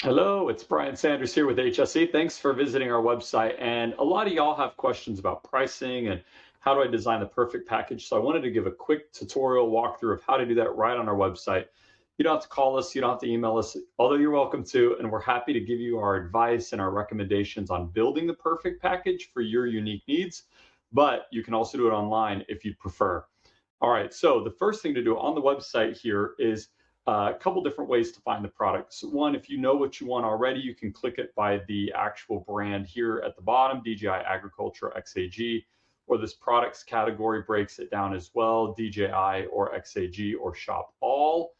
Hello, it's Brian Sanders here with HSE. Thanks for visiting our website. And a lot of y'all have questions about pricing and how do I design the perfect package. So I wanted to give a quick tutorial walkthrough of how to do that right on our website. You don't have to call us, you don't have to email us, although you're welcome to. And we're happy to give you our advice and our recommendations on building the perfect package for your unique needs. But you can also do it online if you prefer. All right, so the first thing to do on the website here is a couple different ways to find the products. One, if you know what you want already, you can click it by the actual brand here at the bottom, DJI Agriculture XAG, or this products category breaks it down as well, DJI or XAG or Shop All.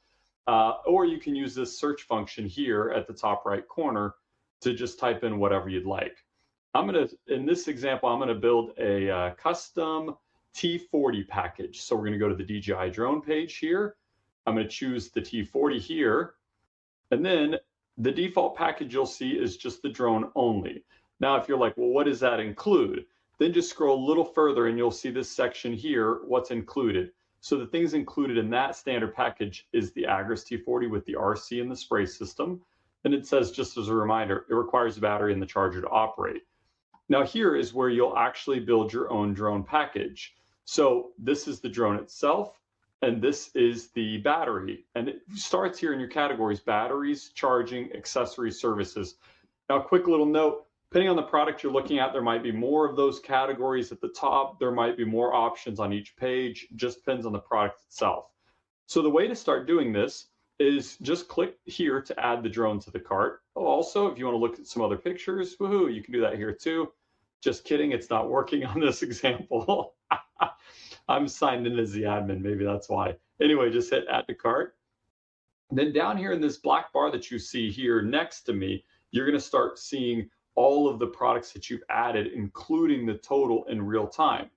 Or you can use this search function here at the top right corner to just type in whatever you'd like. In this example, I'm gonna build a custom T40 package. So we're gonna go to the DJI drone page here. I'm going to choose the T40 here. And then the default package you'll see is just the drone only. Now, if you're like, well, what does that include? Then just scroll a little further and you'll see this section here, what's included. So the things included in that standard package is the Agris T40 with the RC and the spray system. And it says, just as a reminder, it requires a battery and the charger to operate. Now here is where you'll actually build your own drone package. So this is the drone itself, and this is the battery. And it starts here in your categories: batteries, charging, accessories, services. Now, a quick little note, depending on the product you're looking at, there might be more of those categories at the top. There might be more options on each page, just depends on the product itself. So the way to start doing this is just click here to add the drone to the cart. Also, if you want to look at some other pictures, woohoo, you can do that here too. Just kidding, it's not working on this example. I'm signed in as the admin, maybe that's why. Anyway, just hit add to cart. Then down here in this black bar that you see here next to me, you're going to start seeing all of the products that you've added, including the total in real time.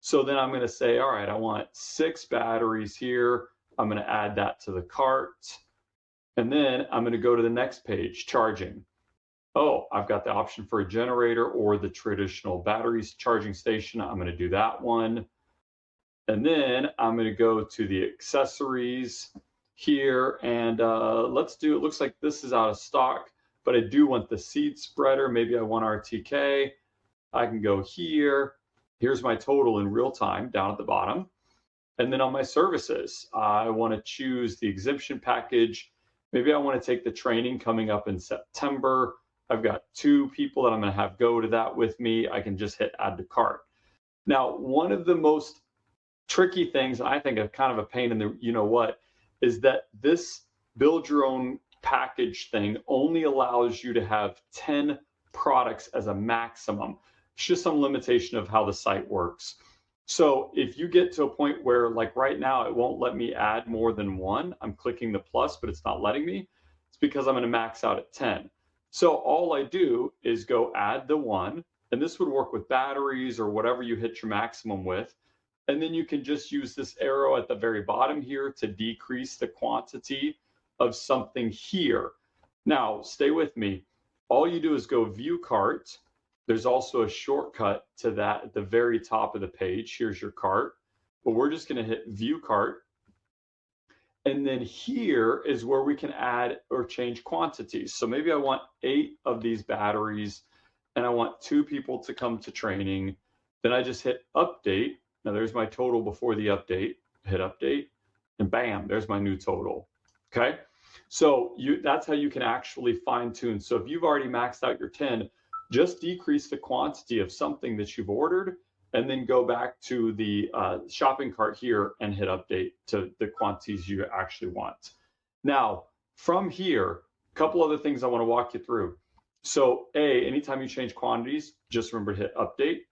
So then I'm going to say, all right, I want 6 batteries here. I'm going to add that to the cart. And then I'm going to go to the next page, charging. Oh, I've got the option for a generator or the traditional batteries charging station. I'm going to do that one. And then I'm going to go to the accessories here, and let's do, it looks like this is out of stock, but I do want the seed spreader. Maybe I want RTK. I can go here. Here's my total in real time down at the bottom. And then on my services, I want to choose the exemption package. Maybe I want to take the training coming up in September. I've got 2 people that I'm going to have go to that with me. I can just hit add to cart. Now, one of the most tricky things, I think a kind of a pain in the you know what, is that this build your own package thing only allows you to have 10 products as a maximum. It's just some limitation of how the site works. So if you get to a point where, like right now, it won't let me add more than 1, I'm clicking the plus, but it's not letting me. It's because I'm going to max out at 10. So all I do is go add the 1, and this would work with batteries or whatever you hit your maximum with. And then you can just use this arrow at the very bottom here to decrease the quantity of something here. Now, stay with me. All you do is go view cart. There's also a shortcut to that at the very top of the page. Here's your cart. But we're just going to hit view cart. And then here is where we can add or change quantities. So maybe I want 8 of these batteries and I want 2 people to come to training. Then I just hit update. Now there's my total before the update. Hit update, and bam, there's my new total. Okay, so that's how you can actually fine tune. So if you've already maxed out your 10, just decrease the quantity of something that you've ordered, and then go back to the shopping cart here and hit update to the quantities you actually want. Now, from here, a couple other things I want to walk you through. So anytime you change quantities, just remember to hit update.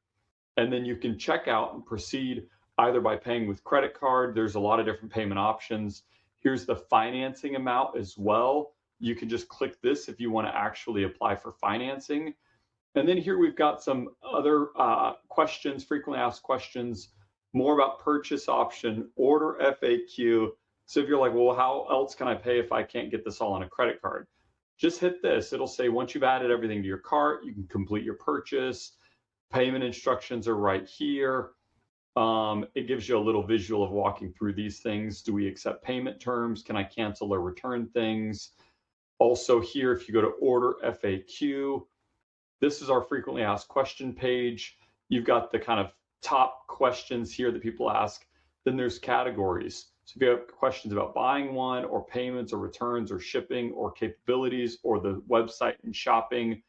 And then you can check out and proceed either by paying with credit card. There's a lot of different payment options. Here's the financing amount as well. You can just click this if you want to actually apply for financing. And then here we've got some other questions, frequently asked questions, more about purchase option, order FAQ. So if you're like, well, how else can I pay if I can't get this all on a credit card? Just hit this. It'll say once you've added everything to your cart, you can complete your purchase. Payment instructions are right here. It gives you a little visual of walking through these things. Do we accept payment terms? Can I cancel or return things? Also here, if you go to order FAQ, this is our frequently asked question page. You've got the kind of top questions here that people ask. Then there's categories. So if you have questions about buying one, or payments, or returns, or shipping, or capabilities, or the website and shopping,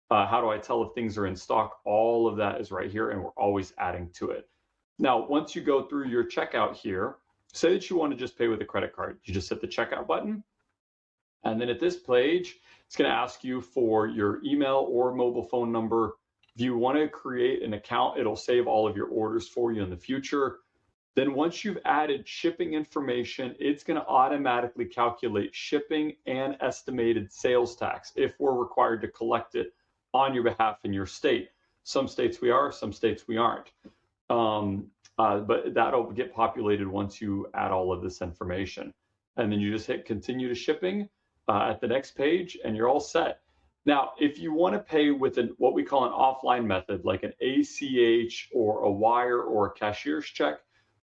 how do I tell if things are in stock? All of that is right here, and we're always adding to it. Now, once you go through your checkout here, say that you want to just pay with a credit card. You just hit the checkout button. And then at this page, it's going to ask you for your email or mobile phone number. If you want to create an account, it'll save all of your orders for you in the future. Then once you've added shipping information, it's going to automatically calculate shipping and estimated sales tax if we're required to collect it on your behalf in your state. Some states we are, some states we aren't. But that'll get populated once you add all of this information. And then you just hit continue to shipping at the next page, and you're all set. Now, if you want to pay with what we call an offline method, like an ACH or a wire or a cashier's check,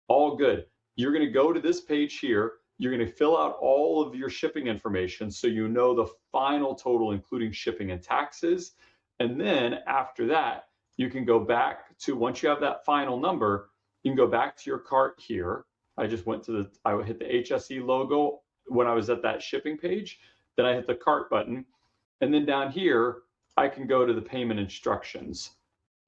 all good. You're going to go to this page here. You're going to fill out all of your shipping information so you know the final total, including shipping and taxes. And then after that, you can go back to, once you have that final number, you can go back to your cart here. I just went to I hit the HSE logo when I was at that shipping page. Then I hit the cart button. And then down here, I can go to the payment instructions.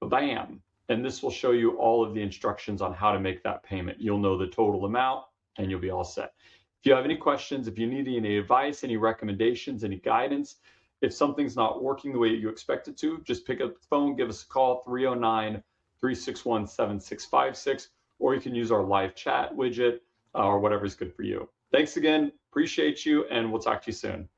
Bam. And this will show you all of the instructions on how to make that payment. You'll know the total amount and you'll be all set. If you have any questions, if you need any advice, any recommendations, any guidance, if something's not working the way you expect it to, just pick up the phone, give us a call, 309-361-7656, or you can use our live chat widget or whatever's good for you. Thanks again. Appreciate you, and we'll talk to you soon.